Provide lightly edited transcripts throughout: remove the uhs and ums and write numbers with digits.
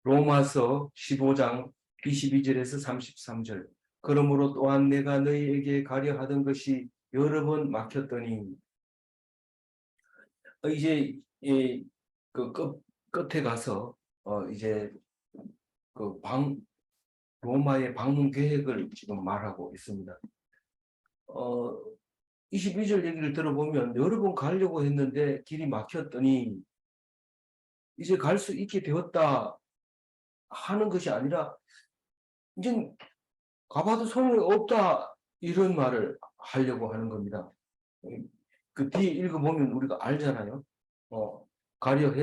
로마서 15장 22절에서 33절. 그러므로 또한 내가 너희에게 가려 하던 것이 여러 번 막혔더니 이제 그 끝에 가서 이제 그 로마의 방문 계획을 지금 말하고 있습니다. 22절 얘기를 들어보면 여러 번 가려고 했는데 길이 막혔더니 이제 갈 수 있게 되었다 하는 것이 아니라 이제 가봐도 소용이 없다 이런 말을 하려고 하는 겁니다. 그 뒤에 읽어보면 우리가 알잖아요. 가려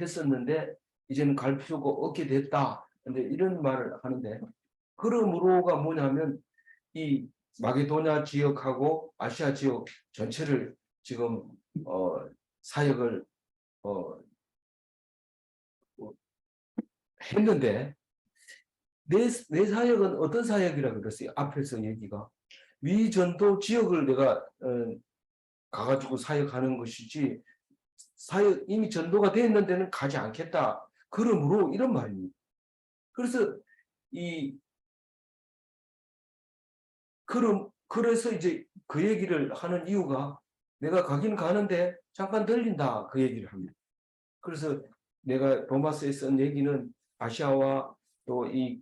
했었는데 이제는 갈 필요가 없게 됐다. 근데 이런 말을 하는데 그러므로가 뭐냐면 이 마게도냐 지역하고 아시아 지역 전체를 지금 사역을 했는데 내 사역은 어떤 사역이라고 그랬어요? 앞에서 얘기가 위전도 지역을 내가 가가지고 사역하는 것이지 사역 이미 전도가 되어 데는 가지 않겠다. 그러므로 이런 말입니다. 그래서 그래서 이제 그 얘기를 하는 이유가 내가 가긴 가는데 잠깐 들린다 그 얘기를 합니다. 그래서 내가 로마서에 쓴 얘기는 아시아와 또 이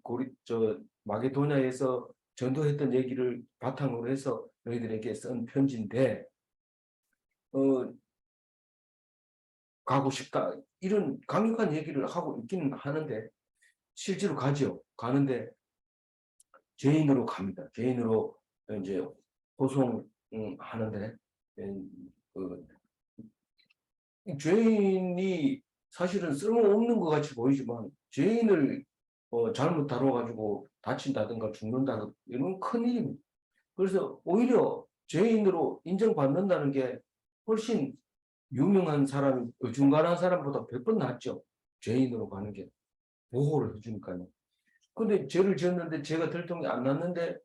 마게도냐에서 전도했던 얘기를 바탕으로 해서 너희들에게 쓴 편지인데 가고 싶다 이런 강력한 얘기를 하고 있기는 하는데 실제로 가죠. 가는데 죄인으로 갑니다. 죄인으로 이제 호송하는데 죄인이 사실은 쓸모없는 것 같이 보이지만 죄인을 잘못 다뤄가지고 다친다든가 죽는다든가 이런 큰일입니다. 그래서 오히려 죄인으로 인정받는다는 게 훨씬 유명한 사람, 어중간한 사람보다 100번 낫죠. 죄인으로 가는 게 보호를 해주니까요. 근데 죄를 지었는데 죄가 들통이 안 났는데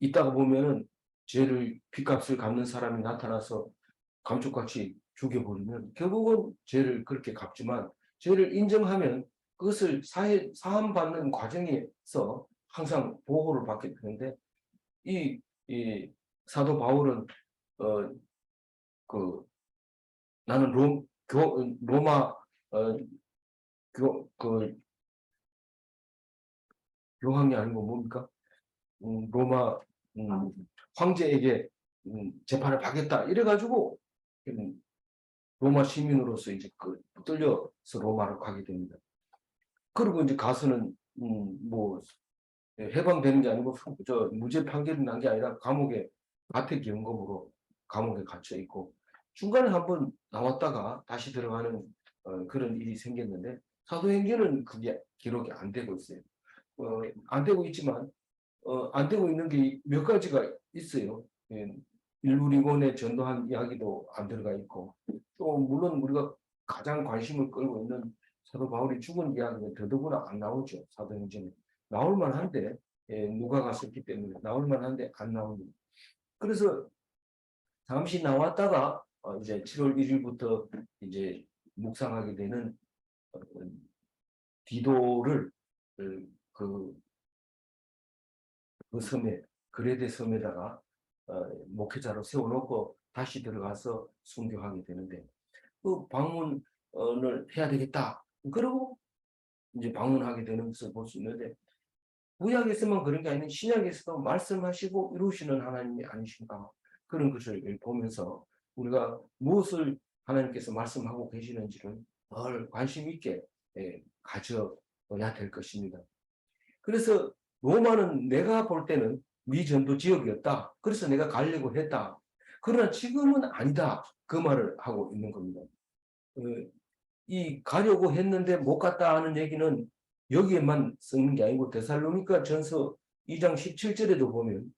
이따가 보면은 죄를 빚값을 갚는 사람이 나타나서 감쪽같이 죽여버리면 결국은 죄를 그렇게 갚지만 죄를 인정하면 그것을 사함받는 과정에서 항상 보호를 받게 되는데 이 사도 바울은 나는 로마 교황이 아니고 뭡니까? 로마 황제에게 재판을 받겠다 이래가지고 로마 시민으로서 이제 붙들려서 로마로 가게 됩니다. 그리고 이제 가서는 뭐 해방되는 게 아니고 무죄 판결이 난 게 아니라 감옥에 가택연금으로 감옥에 갇혀 있고 중간에 한번 나왔다가 다시 들어가는 그런 일이 생겼는데 사도행전은 그게 기록이 안 되고 있어요. 안 되고 있지만 안 되고 있는 게 몇 가지가 있어요. 일부리곤에 전도한 이야기도 안 들어가 있고 또 물론 우리가 가장 관심을 끌고 있는 사도 바울이 죽은 이야기는 더더구나 안 나오죠. 사도행전에 나올 만한데 누가가 썼기 때문에 나올 만한데 안 나옵니다. 그래서 잠시 나왔다가 이제 7월 1일부터 이제 묵상하게 되는 디도를 그 섬에 그레데 섬에다가 목회자로 세워놓고 다시 들어가서 순교하게 되는데 그 방문을 해야 되겠다. 그리고 이제 방문하게 되는 것을 볼 수 있는데 구약에서만 그런 게 아니라 신약에서도 말씀하시고 이루시는 하나님이 아니신가 그런 것을 보면서 우리가 무엇을 하나님께서 말씀하고 계시는지를 덜 관심 있게 가져야 될 것입니다. 그래서 로마는 내가 볼 때는 미전도 지역이었다. 그래서 내가 가려고 했다. 그러나 지금은 아니다. 그 말을 하고 있는 겁니다. 이 가려고 했는데 못 갔다 하는 얘기는 여기에만 쓰는 게 아니고 데살로니가 전서 2장 17절에도 보면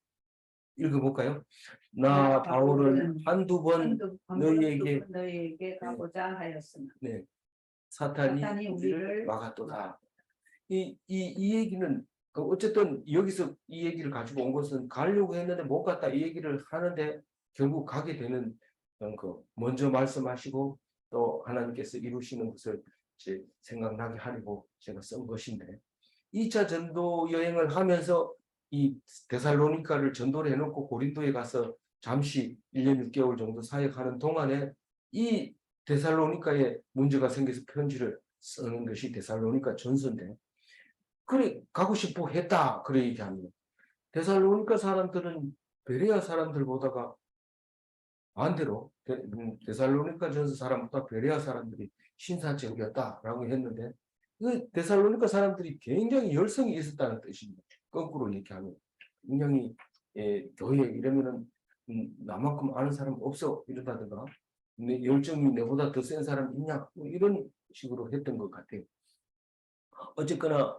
읽어볼까요? 나 바울은 한두 번 너희에게 가고자 하였으나 사탄이 우리를 막았도다. 이 얘기는 어쨌든 여기서 이 얘기를 가지고 온 것은 가려고 했는데 못 갔다 이 얘기를 하는데 결국 가게 되는 거 먼저 말씀하시고 또 하나님께서 이루시는 것을 이제 생각나게 하려고 제가 쓴 것인데 2차 전도 여행을 하면서 이 데살로니카를 전도를 해놓고 고린도에 가서 잠시 1년 6개월 정도 사역하는 동안에 이 데살로니카에 문제가 생겨서 편지를 쓰는 것이 데살로니카 전서인데 그래 가고 싶어 했다 그래 얘기합니다. 데살로니카 사람들은 베레아 사람들보다가 반대로 데살로니카 전서 사람보다 베레아 사람들이 신사적이었다라고 했는데 그 데살로니카 사람들이 굉장히 열성이 있었다는 뜻입니다. 거꾸로 얘기하면 굉장히 교회 이러면은 나만큼 아는 사람 없어 이러다든가 내 열정이 내보다 더 센 사람 있냐 뭐 이런 식으로 했던 것 같아요. 어쨌거나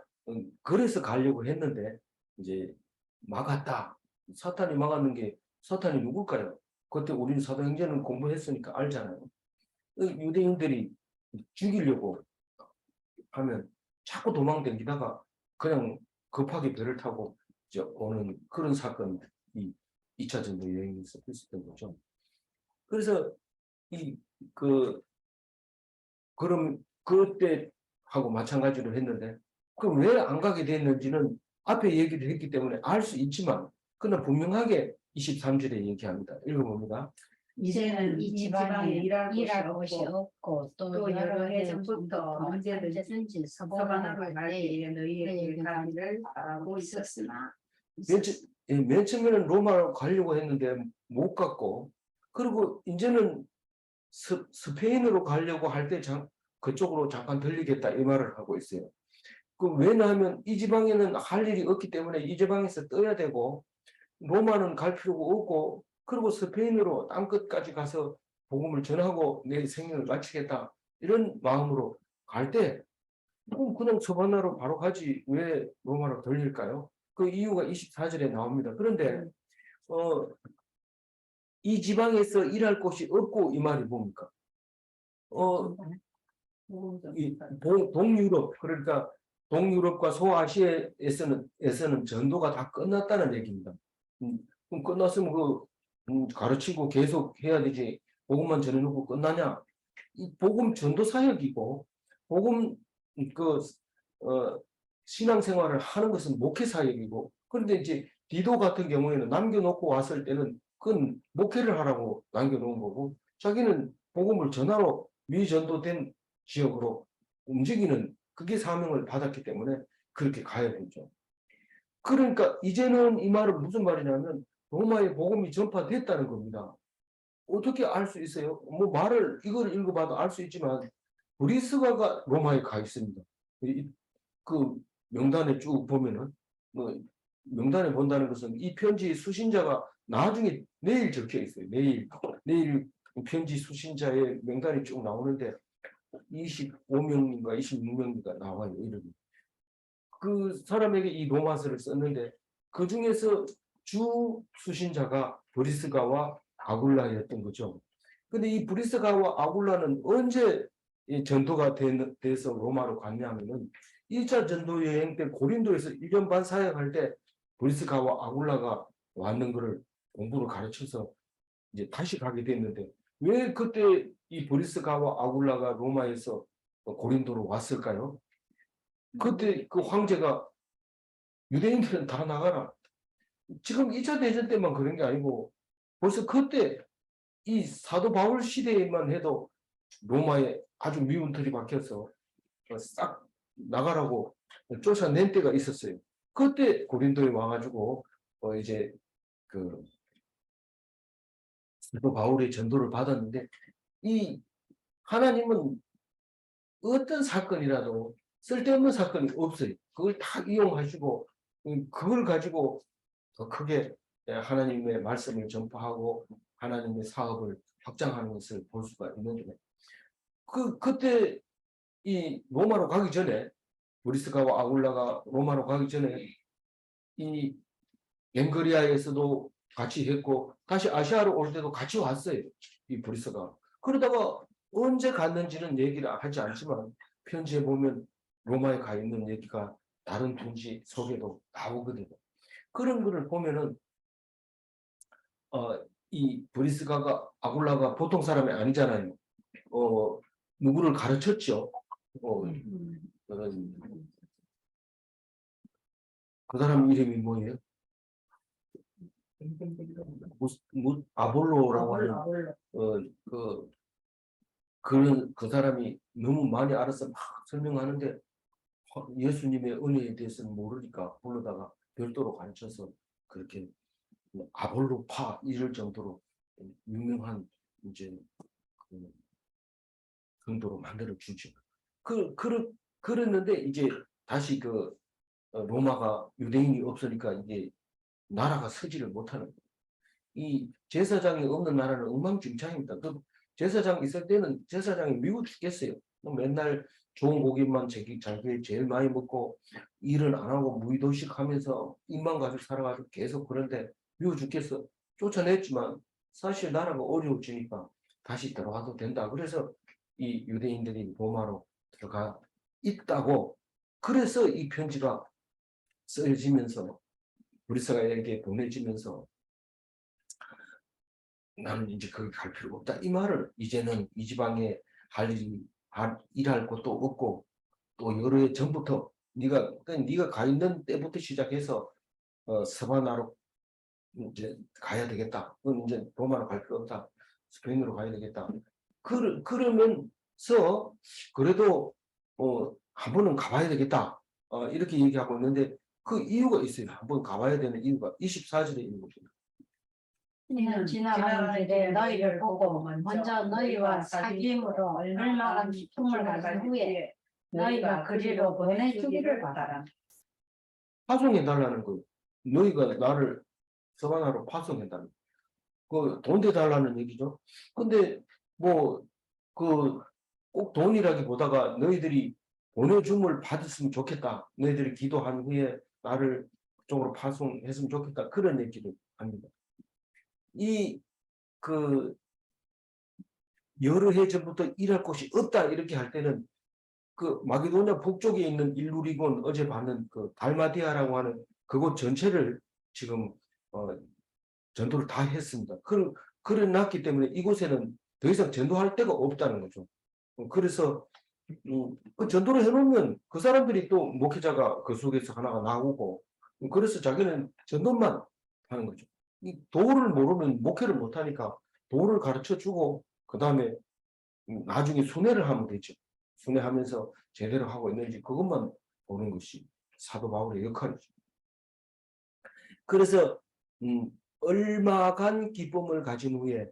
그래서 가려고 했는데 이제 막았다. 사탄이 막았는 게 사탄이 누굴까요? 그때 우리는 사도행전을 공부했으니까 알잖아요. 유대인들이 죽이려고 하면 자꾸 도망다니다가 그냥 급하게 배를 타고 오는 그런 사건이 2차 전도 여행에서 있었던 거죠. 그래서 그럼 그때 하고 마찬가지로 했는데 그럼 왜 안 가게 됐는지는 앞에 얘기를 했기 때문에 알 수 있지만 그러나 분명하게 23절에 얘기합니다. 읽어봅니다. 이제는 이 지방에 일할 곳이 없고 또 여러 해 전부터 언제든지 서반으로 갈 때에 너희에게 가기를 바라고 있었으나 맨 처음에는 로마로 가려고 했는데 못 갔고 그리고 이제는 스페인으로 가려고 할 때 그쪽으로 잠깐 들리겠다 이 말을 하고 있어요. 왜냐하면 이 지방에는 할 일이 없기 때문에 이 지방에서 떠야 되고 로마는 갈 필요가 없고 그리고 스페인으로 땅끝까지 가서 복음을 전하고 내 생명을 마치겠다 이런 마음으로 갈 때 그냥 서바나로 바로 가지 왜 로마로 돌릴까요? 그 이유가 24절에 나옵니다. 그런데 이 지방에서 일할 곳이 없고 이 말이 뭡니까? 동유럽 그러니까 동유럽과 소아시아에서는 전도가 다 끝났다는 얘기입니다. 그럼 끝났으면 가르치고 계속 해야 되지 복음만 전해놓고 끝나냐? 이 복음 전도 사역이고 복음 신앙생활을 하는 것은 목회 사역이고 그런데 이제 디도 같은 경우에는 남겨놓고 왔을 때는 그건 목회를 하라고 남겨놓은 거고 자기는 복음을 전하러 미전도된 지역으로 움직이는 그게 사명을 받았기 때문에 그렇게 가야 되죠. 그러니까 이제는 이 말은 무슨 말이냐면 로마의 복음이 전파됐다는 겁니다. 어떻게 알 수 있어요? 뭐 말을 이걸 읽어봐도 알 수 있지만 브리스가가 로마에 가 있습니다. 그 명단에 쭉 보면은 뭐 명단에 본다는 것은 이 편지 수신자가 나중에 내일 적혀 있어요. 내일 편지 수신자의 명단이 쭉 나오는데 25명인가 26명인가 나와요. 이름이. 그 사람에게 이 로마서를 썼는데 그 중에서 주 수신자가 브리스가와 아굴라였던 거죠. 근데 이 브리스가와 아굴라는 언제 전도가 돼서 로마로 갔냐면은 1차 전도 여행 때 고린도에서 1년 반 사역할 때 브리스가와 아굴라가 왔는 거를 공부를 가르쳐서 이제 다시 가게 됐는데 왜 그때 이 브리스가와 아굴라가 로마에서 고린도로 왔을까요? 그때 그 황제가 유대인들은 다 나가라. 지금 2차 대전 때만 그런 게 아니고 벌써 그때 이 사도 바울 시대에만 해도 로마에 아주 미운 털이 박혀서 싹 나가라고 쫓아낸 때가 있었어요. 그때 고린도에 와가지고 이제 그 사도 바울의 전도를 받았는데 이 하나님은 어떤 사건이라도 쓸데없는 사건이 없어요. 그걸 다 이용하시고 그걸 가지고 더 크게 하나님의 말씀을 전파하고 하나님의 사업을 확장하는 것을 볼 수가 있는데 그때 이 로마로 가기 전에 브리스가와 아굴라가 로마로 가기 전에 이 갱그리아에서도 같이 했고 다시 아시아로 올 때도 같이 왔어요. 이 브리스가. 그러다가 언제 갔는지는 얘기를 하지 않지만 편지에 보면 로마에 가 있는 얘기가 다른 편지 속에도 나오거든요. 그런 거를 보면은 이 브리스가가 아굴라가 보통 사람이 아니잖아요. 누구를 가르쳤죠. 그런 그 사람 이름이 뭐예요? 아볼로라고 하는 그 사람이 너무 많이 알아서 막 설명하는데 예수님의 은혜에 대해서는 모르니까 불러다가 별도로 가르쳐서 그렇게 아볼로파 이럴 정도로 유명한 이제 그 정도로 만들어 주죠. 그랬는데 이제 다시 로마가 유대인이 없으니까 이게 나라가 서지를 못하는 거예요. 이 제사장이 없는 나라는 엉망진창입니다. 그 제사장 있을 때는 제사장이 미워 죽겠어요. 맨날 좋은 고기만 자기 제일 많이 먹고 일은 안 하고 무의도식 하면서 입만 가지고 살아가지고 계속 그런데 미워 죽겠어. 쫓아냈지만 사실 나라가 어려워지니까 다시 들어가도 된다. 그래서 이 유대인들이 로마로 들어가 있다고 그래서 이 편지가 쓰여지면서 브리스가에게 보내지면서 나는 이제 거기 갈 필요가 없다. 이 말을 이제는 이 지방에 일할 곳도 없고 또 여러 해 전부터 네가 가 있는 때부터 시작해서 서바나로 이제 가야 되겠다. 그건 이제 로마로 갈 필요 없다. 스페인으로 가야 되겠다. 그러면서 그래도 한 번은 가봐야 되겠다. 이렇게 얘기하고 있는데 그 이유가 있어요. 한 번 가봐야 되는 이유가 24절에 있는 것입니다. 지나가는 길에 너희를 보고 먼저 너희와 사귐으로 얼마나 기쁨을 가진 후에 너희가 그리로 보내주기를 바라라. 파송해달라는 거예요. 너희가 나를 서바나로 파송해달라는 돈 대달라는 얘기죠. 근데 꼭 돈이라기보다가 너희들이 보내줌을 받았으면 좋겠다. 너희들이 기도한 후에 나를 그쪽으로 파송했으면 좋겠다. 그런 얘기를 합니다. 여러 해 전부터 일할 곳이 없다 이렇게 할 때는 그 마게도냐 북쪽에 있는 일루리곤 어제 봤는 그 달마디아라고 하는 그곳 전체를 지금 전도를 다 했습니다. 그래 놨기 때문에 이곳에는 더 이상 전도할 데가 없다는 거죠. 그래서 그 전도를 해놓으면 그 사람들이 또 목회자가 그 속에서 하나가 나오고 그래서 자기는 전도만 하는 거죠. 이 도를 모르면 목회를 못하니까 도를 가르쳐주고 그 다음에 나중에 순회를 하면 되죠. 순회하면서 제대로 하고 있는지 그것만 보는 것이 사도 바울의 역할이죠. 그래서 얼마간 기쁨을 가진 후에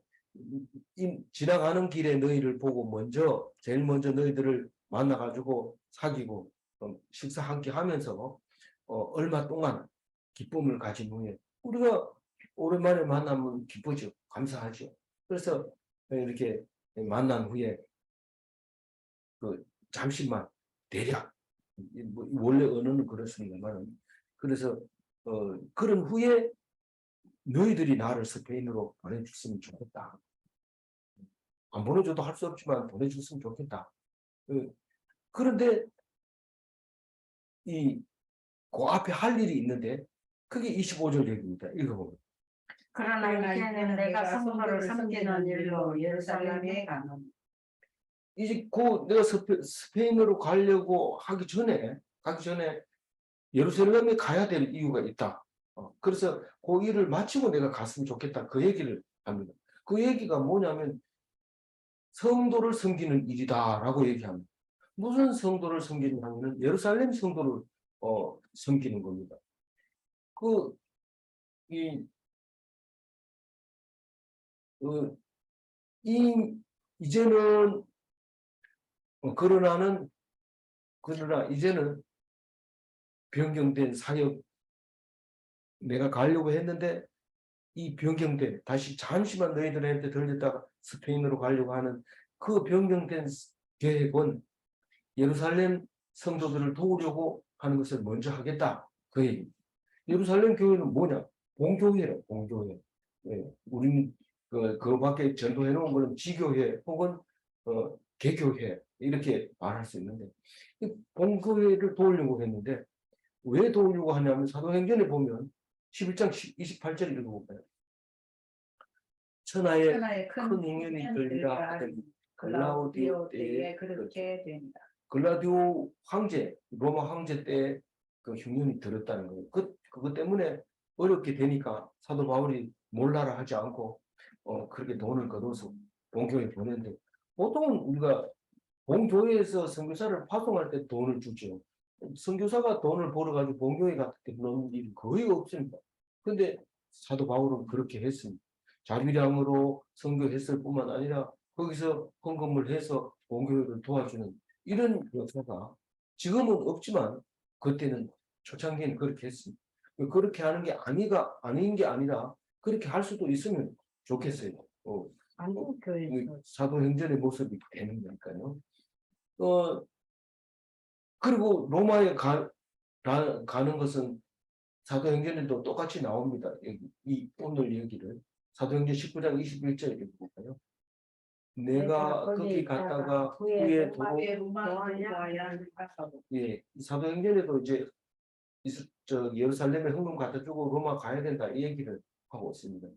지나가는 길에 너희를 보고 제일 먼저 너희들을 만나가지고 사귀고 식사 함께 하면서 얼마 동안 기쁨을 가진 후에 우리가 오랜만에 만나면 기쁘죠. 감사하죠. 그래서 이렇게 만난 후에 잠시만 대략 원래 언어는 그렇습니다만 그래서 그런 후에 너희들이 나를 스페인으로 보내줬으면 좋겠다. 안 보내줘도 할 수 없지만 보내줬으면 좋겠다. 그런데 그 앞에 할 일이 있는데 그게 25절 얘기입니다. 읽어보면. 그러나 이제는 내가 성도를 섬기는 일로 예루살렘에 가는 이제 내가 스페인으로 가려고 가기 전에 예루살렘에 가야 될 이유가 있다. 그래서 그 일을 마치고 내가 갔으면 좋겠다. 그 얘기를 합니다. 그 얘기가 뭐냐면 성도를 섬기는 일이다라고 얘기합니다. 무슨 성도를 섬기냐면 예루살렘 성도를 섬기는 겁니다. 이제는 그러나 이제는 변경된 사역 내가 가려고 했는데 이 변경된 다시 잠시만 너희들한테 들렸다가 스페인으로 가려고 하는 그 변경된 계획은 예루살렘 성도들을 도우려고 하는 것을 먼저 하겠다. 그 얘기. 예루살렘 교회는 뭐냐? 봉교회래, 봉교회. 예, 우리는 그 밖에 전도해 놓은 거는 지교회 혹은 개교회 이렇게 말할 수 있는데 봉교회를 도우려고 했는데 왜 도우려고 하냐면 사도행전에 보면 11장 28절 읽어볼까요? 천하의 큰 ing연이 들리라 하더니 글라우디오 때에 그렇게 됩니다. 글라디오 황제, 로마 황제 때 그 흉년이 들었다는 거예요. 그것 때문에 어렵게 되니까 사도 바울이 몰라라 하지 않고 그렇게 돈을 거둬서 본교에 보냈는데 보통은 우리가 본교회에서 선교사를 파송할 때 돈을 주죠. 선교사가 돈을 벌어가지고 본교회 같은 데 넣는 일이 거의 없습니다. 근데 사도 바울은 그렇게 했습니다. 자비량으로 선교했을 뿐만 아니라 거기서 헌금을 해서 본교회를 도와주는 이런 역사가 지금은 없지만 그때는 초창기에는 그렇게 했습니다. 그렇게 하는 게 아닌 게 아니라 그렇게 할 수도 있으면 좋겠어요. 안동교회에서 사도행전의 모습이 되는 거니까요. 그리고 로마에 가는 것은 사도행전에도 똑같이 나옵니다. 오늘 얘기를. 사도행전 19장 21절 읽어볼까요? 내가 거기 갔다가 후에 예, 사도행전에도 이제 예루살렘에 헌금 갖다 주고 로마 가야 된다 이 얘기를 하고 있습니다.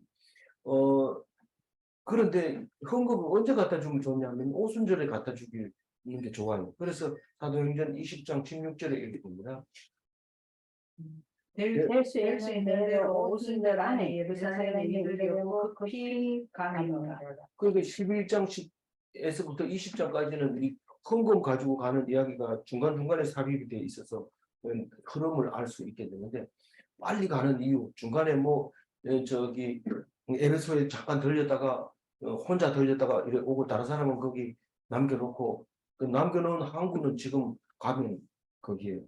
그런데 헌금을 언제 갖다 주면 좋냐면 오순절에 갖다 주는 게 좋아요. 그래서 사도행전 20장 16절에 읽어봅니다. 될 수 있는 대로 오순절 안에 예루살렘에 이르려고 급히 가니라. 그러니까 11장 10에서부터 20장까지는 이 헌금 가지고 가는 이야기가 중간중간에 삽입이 돼 있어서 흐름을 알 수 있게 되는데 빨리 가는 이유 중간에 뭐 에베소에 잠깐 들렸다가 혼자 들렸다가 이래 오고 다른 사람은 거기 남겨놓고 그 남겨놓은 항구는 지금 가면 거기에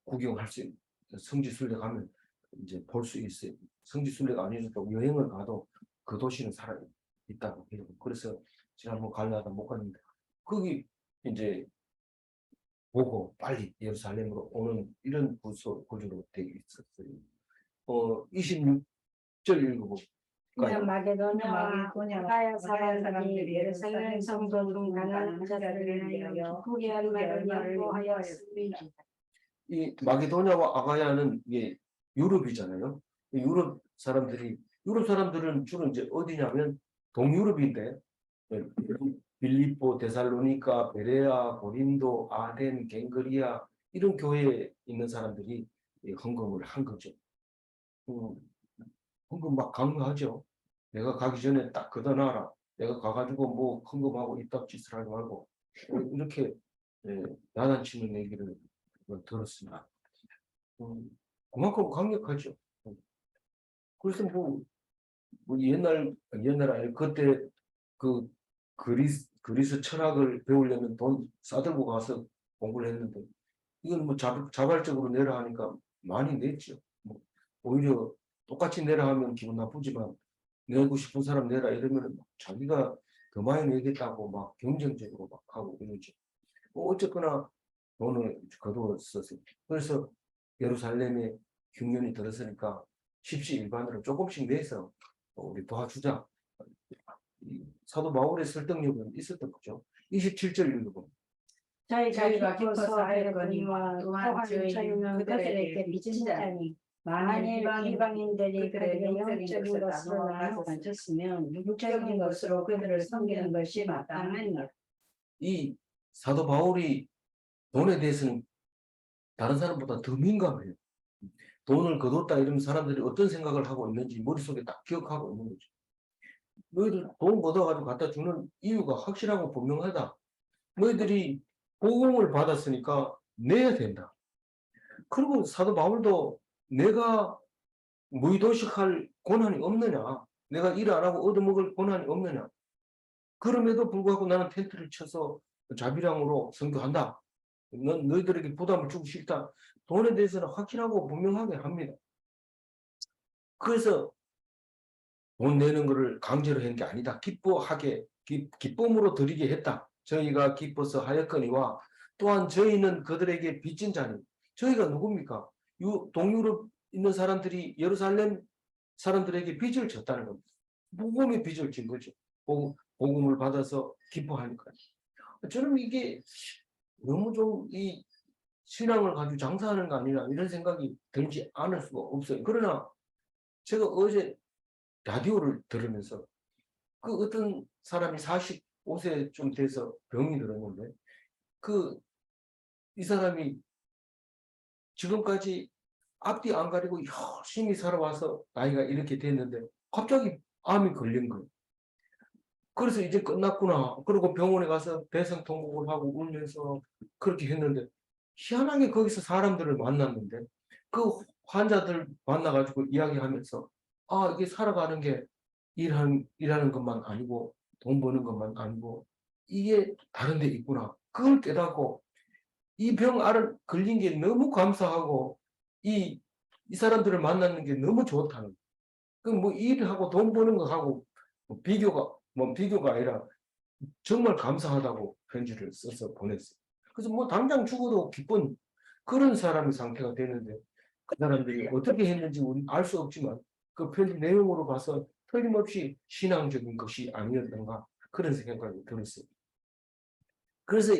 구경할 수 있는 성지순례 가면 이제 볼 수 있어요. 성지순례가 아니어도 여행을 가도 그 도시는 살아 있다고 해요. 그래서 제가 한번 가려다 못 갔는데 거기 이제 보고 빨리 예루살렘으로 오는 이런 구조로 되어 있었어요. 26절 읽어볼까요? 마게도냐와 아가야 사람들이 예루살렘 성도 중 가난한 자들을 위하여 기쁘게 할 말을 양보하였습니다. 이 마게도냐와 아가야는 이게 유럽이잖아요. 유럽 사람들은 주로 이제 어디냐면 동유럽인데 빌립보, 데살로니가, 베레아, 고린도, 아덴, 갱그리아 이런 교회에 있는 사람들이 헌금을 한 거죠. 헌금 막 강요하죠. 내가 가기 전에 딱 걷어놔라. 내가 가가지고 뭐 헌금하고 이딴짓을 하지 말고 이렇게 야단치는 얘기를 들었습니다. 그만큼 강력하죠. 그래서 뭐 옛날에 그때 그 그리스 철학을 배우려면 돈 싸들고 가서 공부를 했는데 이건 뭐 자발적으로 내라 하니까 많이 냈죠. 뭐 오히려 똑같이 내라 하면 기분 나쁘지만 내고 싶은 사람 내라 이러면 자기가 더 많이 내겠다고 막 경쟁적으로 막 하고 이러죠. 뭐 어쨌거나 돈을 거두었었어요. 그래서 예루살렘에 흉년이 들었으니까 십시일반으로 조금씩 내서 우리 도와주자. 사도 바울의 설득력은 있었던 거죠. 27절 읽어보면 저희가 기뻐서 하였거니와 또한 저희는 그들에게 빚진 자니 만일 이방인들이 그들에게 영적인 것으로 나눠 가졌으면 육적인 것으로 그들을 섬기는 것이 마땅하니라. 이 사도 바울이 돈에 대해서는 다른 사람보다 더 민감해요. 돈을 거뒀다 이러면 사람들이 어떤 생각을 하고 있는지 머릿속에 딱 기억하고 있는 거죠. 너희들 돈 걷어가지고 갖다 주는 이유가 확실하고 분명하다. 너희들이 복음을 받았으니까 내야 된다. 그리고 사도 바울도 내가 무의도식할 권한이 없느냐, 내가 일 안 하고 얻어먹을 권한이 없느냐, 그럼에도 불구하고 나는 텐트를 쳐서 자비량으로 선교한다. 너희들에게 부담을 주고 싶다. 돈에 대해서는 확실하고 분명하게 합니다. 그래서 돈 내는 것을 강제로 한 게 아니다. 기쁨으로 드리게 했다. 저희가 기뻐서 하였거니와 또한 저희는 그들에게 빚진 자니 저희가 누굽니까? 동유럽 있는 사람들이 예루살렘 사람들에게 빚을 졌다는 겁니다. 복음의 빚을 진 거죠. 복음을 받아서 기뻐하니까. 저는 이게 너무 좀 이 신앙을 가지고 장사하는 거 아니라 이런 생각이 들지 않을 수가 없어요. 그러나 제가 어제 라디오를 들으면서 그 어떤 사람이 45세쯤 돼서 병이 들었는데 이 사람이 지금까지 앞뒤 안 가리고 열심히 살아와서 나이가 이렇게 됐는데 갑자기 암이 걸린 거예요. 그래서 이제 끝났구나. 그리고 병원에 가서 대성통곡을 하고 울면서 그렇게 했는데 희한하게 거기서 사람들을 만났는데 그 환자들 만나가지고 이야기하면서 이게 살아가는 게 일하는 것만 아니고 돈 버는 것만 아니고 이게 다른 데 있구나. 그걸 깨닫고 이 병 알을 걸린 게 너무 감사하고 이 사람들을 만나는 게 너무 좋다는. 그 뭐 일하고 돈 버는 거하고 비교가 아니라 정말 감사하다고 편지를 써서 보냈어요. 그래서 뭐 당장 죽어도 기쁜 그런 사람의 상태가 되는데 그 사람들이 어떻게 했는지 우리는 알 수 없지만 그 편지 내용으로 봐서 틀림없이 신앙적인 것이 아니었던가 그런 생각이 들었어요. 그래서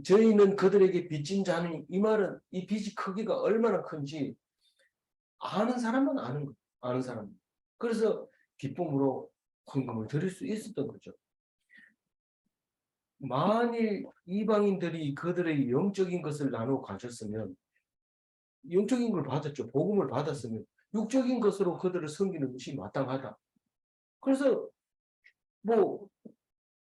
저희는 그들에게 빚진 자니 이 말은 이 빚이 크기가 얼마나 큰지 아는 사람은 아는 거예요. 아는 사람. 그래서 기쁨으로 헌금을 드릴 수 있었던 거죠. 만일 이방인들이 그들의 영적인 것을 나누어 가졌으면 영적인 걸 받았죠. 복음을 받았으면 육적인 것으로 그들을 섬기는 것이 마땅하다. 그래서 뭐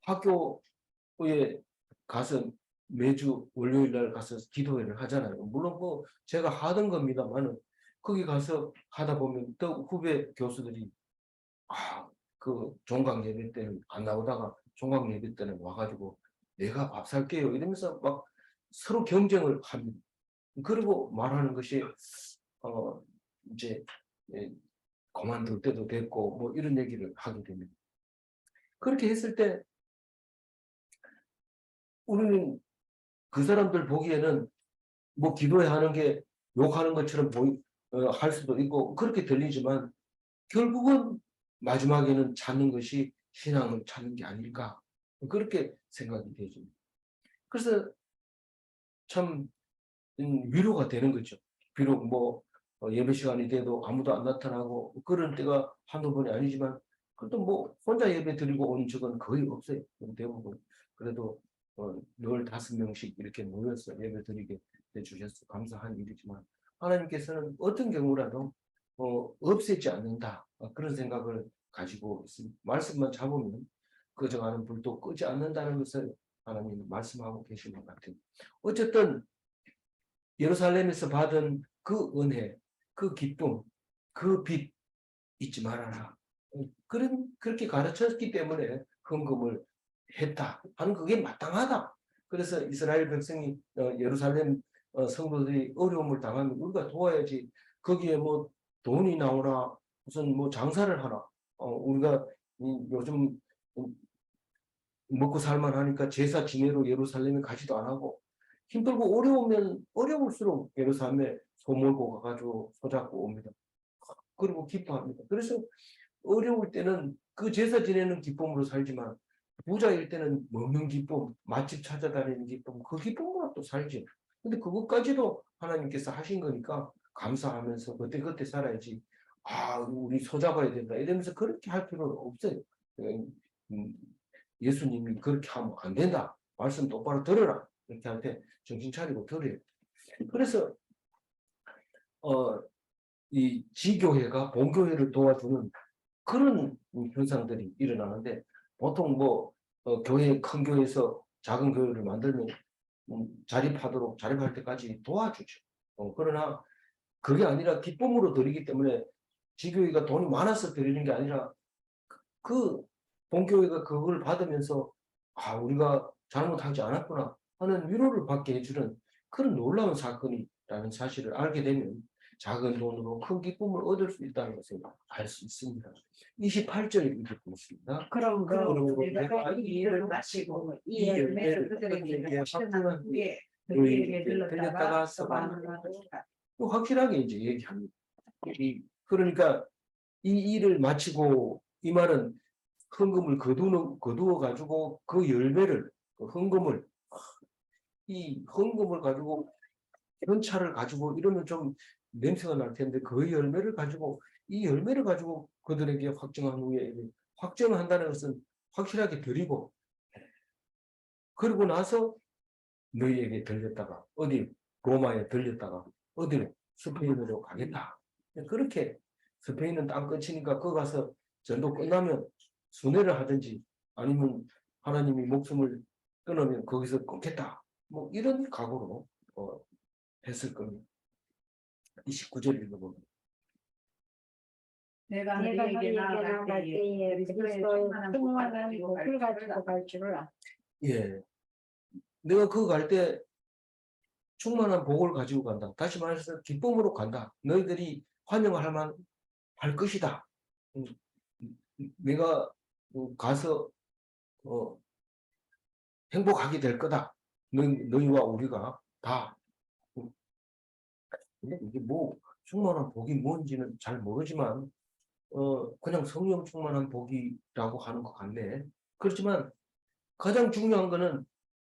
학교에 가서 매주 월요일 날 가서 기도회를 하잖아요. 물론 뭐 제가 하던 겁니다만은 거기 가서 하다 보면 또 후배 교수들이 그 종강 예배 때는 안 나오다가 종강 예배 때는 와가지고 내가 밥 살게요 이러면서 막 서로 경쟁을 합니다. 그리고 말하는 것이 이제 예, 그만둘 때도 됐고 뭐 이런 얘기를 하게 됩니다. 그렇게 했을 때 우리는 그 사람들 보기에는 뭐 기도회 하는 게 욕하는 것처럼 할 수도 있고 그렇게 들리지만 결국은 마지막에는 찾는 것이 신앙을 찾는 게 아닐까 그렇게 생각이 되죠. 그래서 참 위로가 되는 거죠. 비록 뭐 예배 시간이 돼도 아무도 안 나타나고 그런 때가 한두 번이 아니지만 그래도 뭐 혼자 예배 드리고 온 적은 거의 없어요. 대부분 그래도 늘 5명씩 이렇게 모여서 예배 드리게 해주셔서 감사한 일이지만 하나님께서는 어떤 경우라도 없애지 않는다 그런 생각을 가지고 있습니다. 말씀만 잡으면 꺼져가는 불도 끄지 않는다는 것을 하나님은 말씀하고 계신 것 같아요. 어쨌든 예루살렘에서 받은 그 은혜, 그 기쁨, 그 빛 잊지 말아라. 그렇게 가르쳤기 때문에 헌금을 했다 하는 그게 마땅하다. 그래서 이스라엘 백성이 예루살렘 성도들이 어려움을 당하면 우리가 도와야지. 거기에 뭐 돈이 나오나 무슨 뭐 장사를 하나. 우리가 요즘 먹고 살만 하니까 제사 지내러 예루살렘에 가지도 안 하고 힘들고 어려우면 어려울수록 예루살렘에 소 몰고 가가지고 소잡고 옵니다. 그리고 기뻐합니다. 그래서 어려울 때는 그 제사 지내는 기쁨으로 살지만 부자일 때는 먹는 기쁨, 맛집 찾아다니는 기쁨, 그 기쁨으로 또 살지. 근데 그것까지도 하나님께서 하신 거니까 감사하면서 그때그때 살아야지. 우리 소잡아야 된다. 이러면서 그렇게 할 필요는 없어요. 음, 예수님이 그렇게 하면 안 된다. 말씀 똑바로 들어라. 이렇게 할 때 정신 차리고 들어요. 그래서 이 지교회가 본교회를 도와주는 그런 현상들이 일어나는데 보통 뭐 큰 교회에서 작은 교회를 만들면 자립할 때까지 도와주죠. 그러나 그게 아니라 기쁨으로 드리기 때문에 지교회가 돈이 많아서 드리는 게 아니라 그 본교회가 그걸 받으면서 우리가 잘못하지 않았구나 하는 위로를 받게 해주는 그런 놀라운 사건이라는 사실을 알게 되면 작은 돈으로 큰 기쁨을 얻을 수 있다는 것을 알 수 있습니다. 28절 이렇게 보겠습니다. 그러므로 내가 이 일을 마치고 이 열매를 그들에게 확증한 후에 그들에게 들렀다가 써가느니라. 확실하게 이제 얘기합니다. 그러니까 이 일을 마치고 이 말은 헌금을 거두어 가지고 그 열매를 이 헌금을 가지고 현찰을 가지고 이러면 좀 냄새가 날 텐데 그 열매를 가지고 이 열매를 가지고 그들에게 확정한 후에 확정한다는 것은 확실하게 드리고 그리고 나서 너희에게 들렸다가 어디 로마에 들렸다가 어디로 스페인으로 가겠다. 그렇게 스페인은 땅 끝이니까 거기 가서 전도 끝나면 순회를 하든지 아니면 하나님이 목숨을 끊으면 거기서 끊겠다. 뭐 이런 각오로 했을 겁니다. 29절 읽어보면 내가 너희에게 나아갈 때에 그리스도의 충만한 복을 가지고 갈 줄을 알아. 예, 내가 그거 갈 때 충만한 복을 가지고 간다. 다시 말해서 기쁨으로 간다. 너희들이 환영할 만할 것이다. 내가 가서 행복하게 될 거다. 너희와 우리가 다. 근데 이게 뭐 충만한 복이 뭔지는 잘 모르지만 그냥 성령 충만한 복이라고 하는 것 같네. 그렇지만 가장 중요한 거는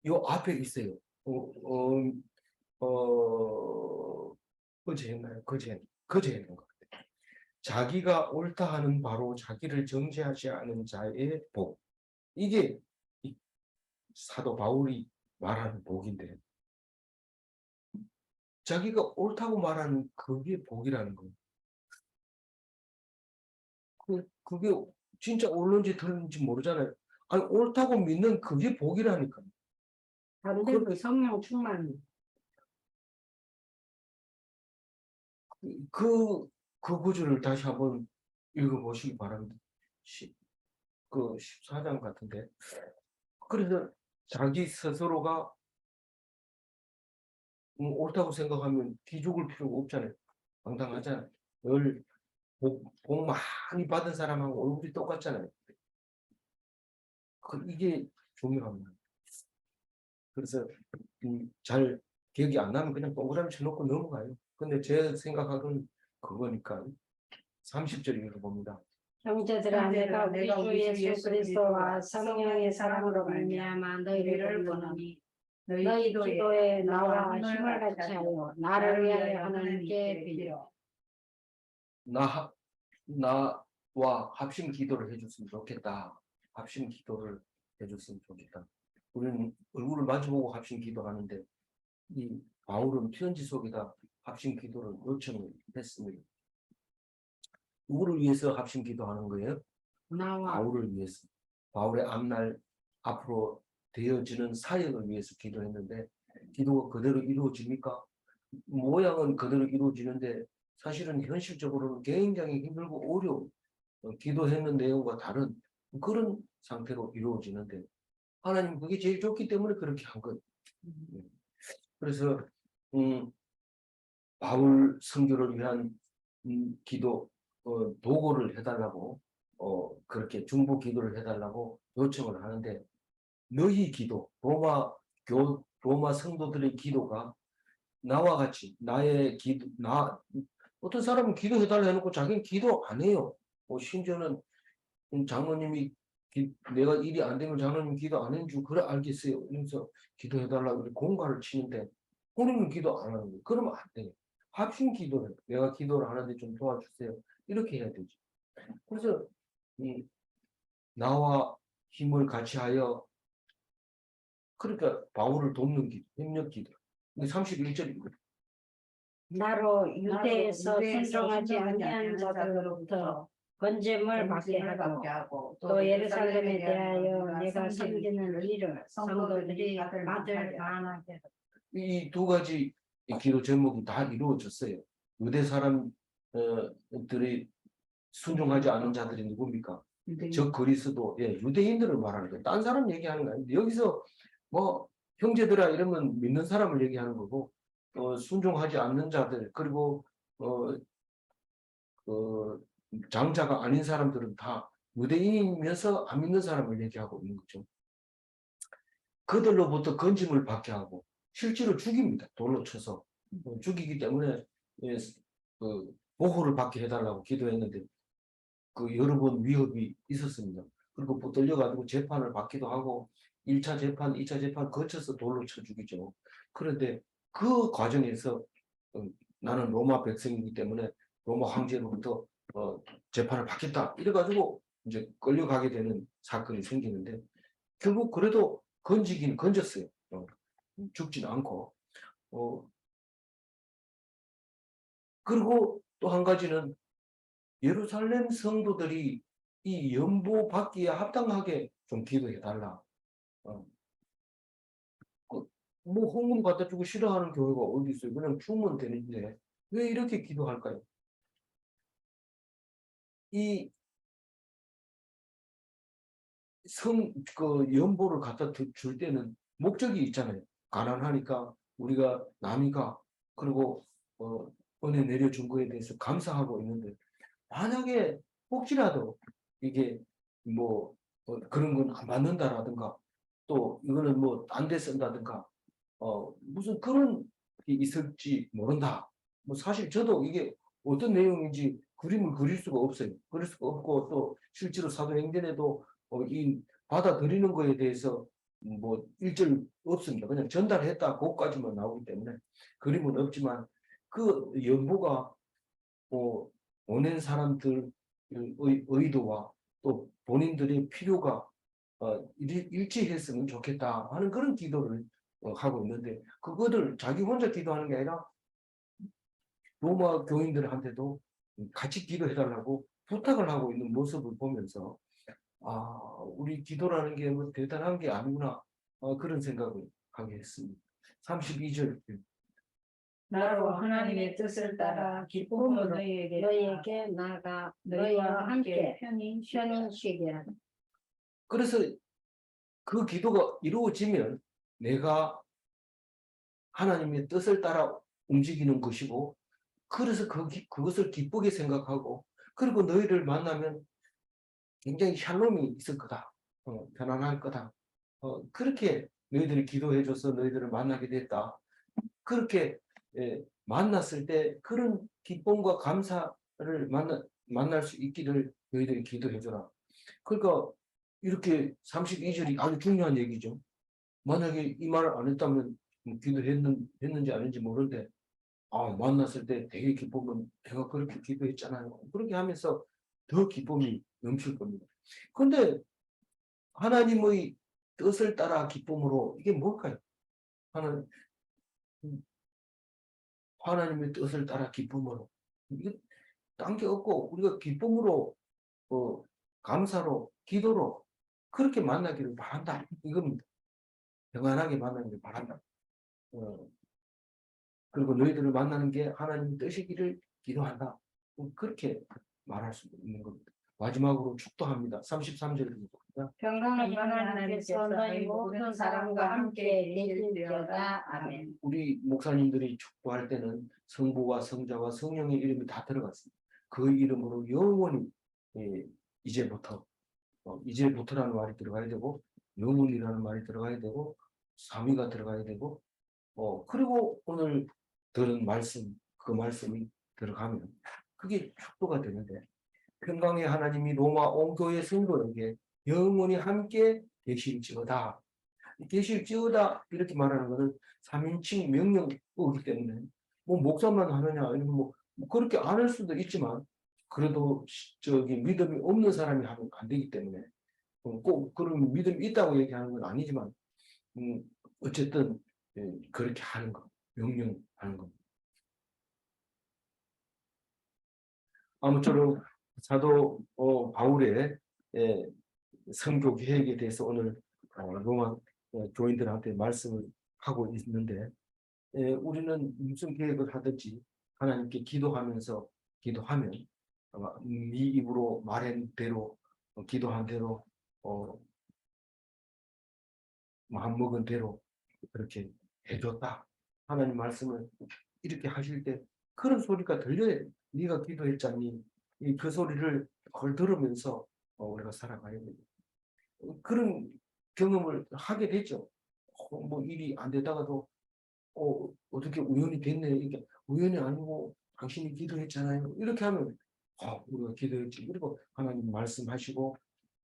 요 앞에 있어요. 어제 했나요? 그제 했는 것 같아요. 자기가 옳다 하는 바로 자기를 정죄하지 않은 자의 복. 이게 사도 바울이 말하는 복인데 자기가 옳다고 말하는 그게 복이라는 거예요. 그게 진짜 옳은지 틀린지 모르잖아요. 아니 옳다고 믿는 그게 복이라니까. 반대로 성령 충만. 그 구절을 다시 한번 읽어보시기 바랍니다. 그 14장 같은데. 그래서 자기 스스로가 옳다고 생각하면 기죽을 필요가 없잖아요. 당당하잖아요. 늘 복 많이 받은 사람하고 얼굴이 똑같잖아요. 이게 중요합니다. 그래서 잘 기억이 안 나면 그냥 동그라미 쳐놓고 넘어가요. 근데 제 생각하고는 그거니까 30절 읽어봅니다. 형제들아 내가 우리 주 예수 그리스도와 성령의 사랑으로 말미암아 너희를 보노니 너희 기도에 나와 힘을 같이 하여 나를 위하여 하나님께 빌려 나와 합심 기도를 해줬으면 좋겠다. 합심 기도를 해줬으면 좋겠다. 우리는 얼굴을 마주보고 합심 기도하는데 이 바울은 편지 속에다 합심 기도를 요청을 했습니다. 누구를 위해서 합심 기도하는 거예요? 바울을 위해서. 바울의 앞으로 되어지는 사역을 위해서 기도했는데 기도가 그대로 이루어집니까? 모양은 그대로 이루어지는데 사실은 현실적으로는 굉장히 힘들고 어려운 기도했는 내용과 다른 그런 상태로 이루어지는데 하나님 그게 제일 좋기 때문에 그렇게 한 거예요. 그래서 바울 선교를 위한 기도 도구를 해달라고 그렇게 중보 기도를 해달라고 요청을 하는데 너희 기도 로마 성도들의 기도가 나와 같이 나의 기도 어떤 사람은 기도해달라 해놓고 자기는 기도 안 해요. 심지어는 장로님이 내가 일이 안 되면 장로님 기도 안 해준 줄 그래 알겠어요. 그래서 기도해달라고 공갈을 치는데 본인은 기도 안 하는 거예요. 그러면 안 돼요. 합심 기도를 내가 기도를 하는데 좀 도와주세요. 이렇게 해야 되죠. 그래서 나와 힘을 같이 하여 그러니까 바울을 돕는 기도, 협력 기도. 31절입니다. 나로 유대에서 순종하지 아니한 자들로부터 번제물 받게 하고 또 예루살렘에 대하여 내가 섬기는 일을 성도들이 받을 만하게 하고 이 두 가지 기도 제목이 다 이루어졌어요. 유대 사람들이 순종하지 않은 자들이 누굽니까? 저 그리스도, 유대인들을 말하는 거예요. 딴 사람 얘기하는 거 아닌데 여기서 뭐 형제들아 이러면 믿는 사람을 얘기하는 거고 순종하지 않는 자들 그리고 장자가 아닌 사람들은 다 유대인이면서 안 믿는 사람을 얘기하고 있는 거죠. 그들로부터 건짐을 받게 하고 실제로 죽입니다. 돌로 쳐서 죽이기 때문에 보호를 받게 해달라고 기도했는데 여러 번 위협이 있었습니다. 그리고 붙들려가지고 재판을 받기도 하고 1차 재판, 2차 재판 거쳐서 돌로 쳐 죽이죠. 그런데 그 과정에서 나는 로마 백성이기 때문에 로마 황제로부터 재판을 받겠다 이래가지고 이제 끌려가게 되는 사건이 생기는데 결국 그래도 건지긴 건졌어요. 죽지는 않고. 그리고 또 한 가지는 예루살렘 성도들이 이 연보 받기에 합당하게 좀 기도해 달라. 어. 뭐 헌금 갖다 주고 싫어하는 교회가 어디 있어요? 그냥 주면 되는데 왜 이렇게 기도할까요? 이 연보를 갖다 줄 때는 목적이 있잖아요. 가난하니까 우리가 남이가 그리고 은혜 내려준 거에 대해서 감사하고 있는데 만약에 혹시라도 이게 뭐 그런 건 안 받는다라든가 또 이거는 뭐 딴 데 쓴다든가 무슨 그런 게 있을지 모른다. 뭐 사실 저도 이게 어떤 내용인지 그림을 그릴 수가 없어요. 그릴 수가 없고 또 실제로 사도행전에도 이 받아들이는 거에 대해서 뭐 일절 없습니다. 그냥 전달했다 그것까지만 나오기 때문에 그림은 없지만 그 연보가 보낸 사람들의 의도와 또 본인들의 필요가 일치했으면 좋겠다 하는 그런 기도를 하고 있는데 그거를 자기 혼자 기도하는 게 아니라 로마 교인들한테도 같이 기도해달라고 부탁을 하고 있는 모습을 보면서 우리 기도라는 게 뭐 대단한 게 아니구나 그런 생각을 하게 했습니다. 32절 나로 하나님의 뜻을 따라 기쁨으로 너희에게 나아가 너희와 함께 편히 쉬게 하라. 그래서 그 기도가 이루어지면 내가 하나님의 뜻을 따라 움직이는 것이고 그래서 그것을 기쁘게 생각하고 그리고 너희를 만나면 굉장히 샬롬이 있을 거다. 편안할 거다. 그렇게 너희들이 기도해줘서 너희들을 만나게 됐다. 그렇게 만났을 때 그런 기쁨과 감사를 만날 수 있기를 너희들이 기도해줘라. 그러니까 이렇게 32절이 아주 중요한 얘기죠. 만약에 이 말을 안 했다면 기도했는지 아닌지 모르는데 만났을 때 되게 기쁘면 내가 그렇게 기도했잖아요. 그렇게 하면서 더 기쁨이 넘칠 겁니다. 그런데 하나님의 뜻을 따라 기쁨으로 이게 뭘까요? 하나님의 뜻을 따라 기쁨으로 이게 딴 게 없고 우리가 기쁨으로 감사로 기도로 그렇게 만나기를 바란다. 이겁니다. 평안하게 만나기를 바란다. 그리고 너희들을 만나는 게 하나님의 뜻이기를 기도한다. 그렇게 말할 수 있는 겁니다. 마지막으로 축도합니다. 33절입니다. 평강을 하나님께서 너희 모든 사람과 함께 계실지어다. 아멘. 우리 목사님들이 축도할 때는 성부와 성자와 성령의 이름이 다 들어갔습니다. 그 이름으로 영원히 이제부터라는 말이 들어가야 되고 영원이라는 말이 들어가야 되고 삼위가 들어가야 되고 그리고 오늘 들은 말씀 그 말씀이 들어가면 그게 축도가 되는데 평강의 하나님이 로마 온 교회 성도에게 영원히 함께 계실지어다. 계실지어다 이렇게 말하는 것은 3인칭 명령어이기 때문에 뭐 목사만 하느냐 아니면 뭐 그렇게 안 할 수도 있지만 그래도 믿음이 없는 사람이 하면 안 되기 때문에 꼭 그런 믿음이 있다고 얘기하는 건 아니지만 어쨌든 그렇게 하는 것 명령하는 겁니다. 아무쪼록 사도 바울의 선교 계획에 대해서 오늘 로마 교인들한테 말씀을 하고 있는데 우리는 무슨 계획을 하든지 하나님께 기도하면서 기도하면 네 입으로 말한 대로 기도한 대로 마음먹은 대로 그렇게 해줬다. 하나님 말씀을 이렇게 하실 때 그런 소리가 들려요. 네가 기도했잖니. 그 소리를 그걸 들으면서 우리가 살아가야 됩니다. 그런 경험을 하게 되죠. 뭐 일이 안 되다가도 어떻게 우연히 됐네. 이게 우연이 아니고 당신이 기도했잖아요. 이렇게 하면 우리가 기도했지. 그리고 하나님 말씀하시고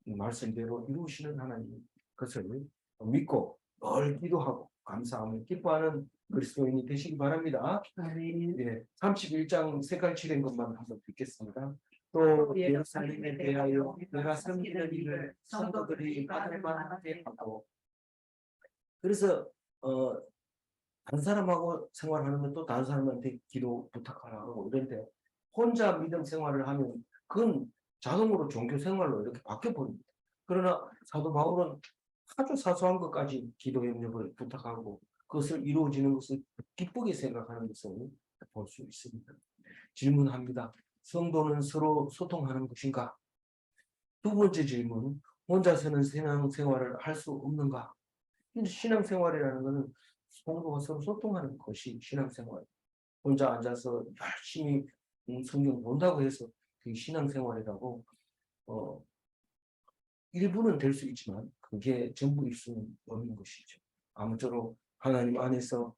말씀대로 이루시는 하나님 그것을 믿고 늘 기도하고 감사하며 기뻐하는 그리스도인이 되시기 바랍니다. 네, 31장 색깔칠한 것만 한번 듣겠습니다. 또 예루살렘에 대하여 내가 섬기는 일을 성도들이 받을 만하게 하고 그래서 다른 사람하고 생활하는 또 다른 사람한테 기도 부탁하라 하고 이런데 혼자 믿음 생활을 하면 그건 자동으로 종교 생활로 이렇게 바뀌어 버립니다. 그러나 사도 바울은 아주 사소한 것까지 기도 협력을 부탁하고 그것을 이루어지는 것을 기쁘게 생각하는 것을 볼 수 있습니다. 질문합니다. 성도는 서로 소통하는 것인가? 두 번째 질문, 혼자서는 신앙생활을 할 수 없는가? 신앙생활이라는 것은 성도가 서로 소통하는 것이 신앙생활. 혼자 앉아서 열심히 성경 본다고 해서 그게 신앙생활이라고 일부는 될 수 있지만 그게 전부일 수는 없는 것이죠. 아무쪼록 하나님 안에서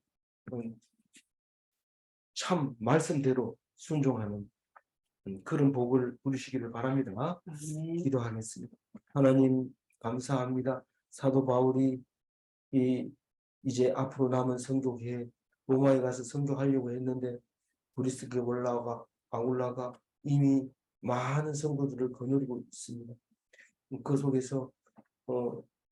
참 말씀대로 순종하는 그런 복을 누리시기를 바랍니다. 기도하겠습니다. 하나님 감사합니다. 사도 바울이 이제 앞으로 남은 선교회에 로마에 가서 선교하려고 했는데 브리스게 올라가 이미 많은 선교들을 거느리고 있습니다. 그 속에서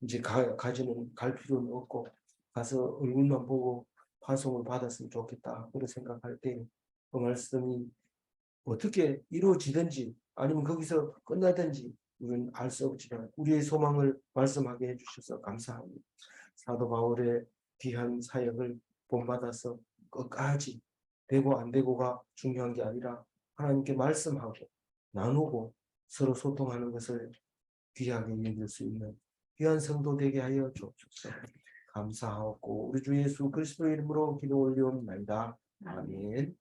이제 가지는 갈 필요는 없고 가서 얼굴만 보고 파송을 받았으면 좋겠다 그런 생각할 때 그 말씀이 어떻게 이루어지든지 아니면 거기서 끝나든지 우리는 알 수 없지만 우리의 소망을 말씀하게 해주셔서 감사합니다. 사도 바울의 귀한 사역을 본받아서 끝까지 되고 안 되고가 중요한 게 아니라 하나님께 말씀하고 나누고 서로 소통하는 것을 귀하게 여길 수 있는 귀한 성도 되게 하여 주옵소서. 감사하고 우리 주 예수 그리스도 이름으로 기도 올리옵나이다. 아멘.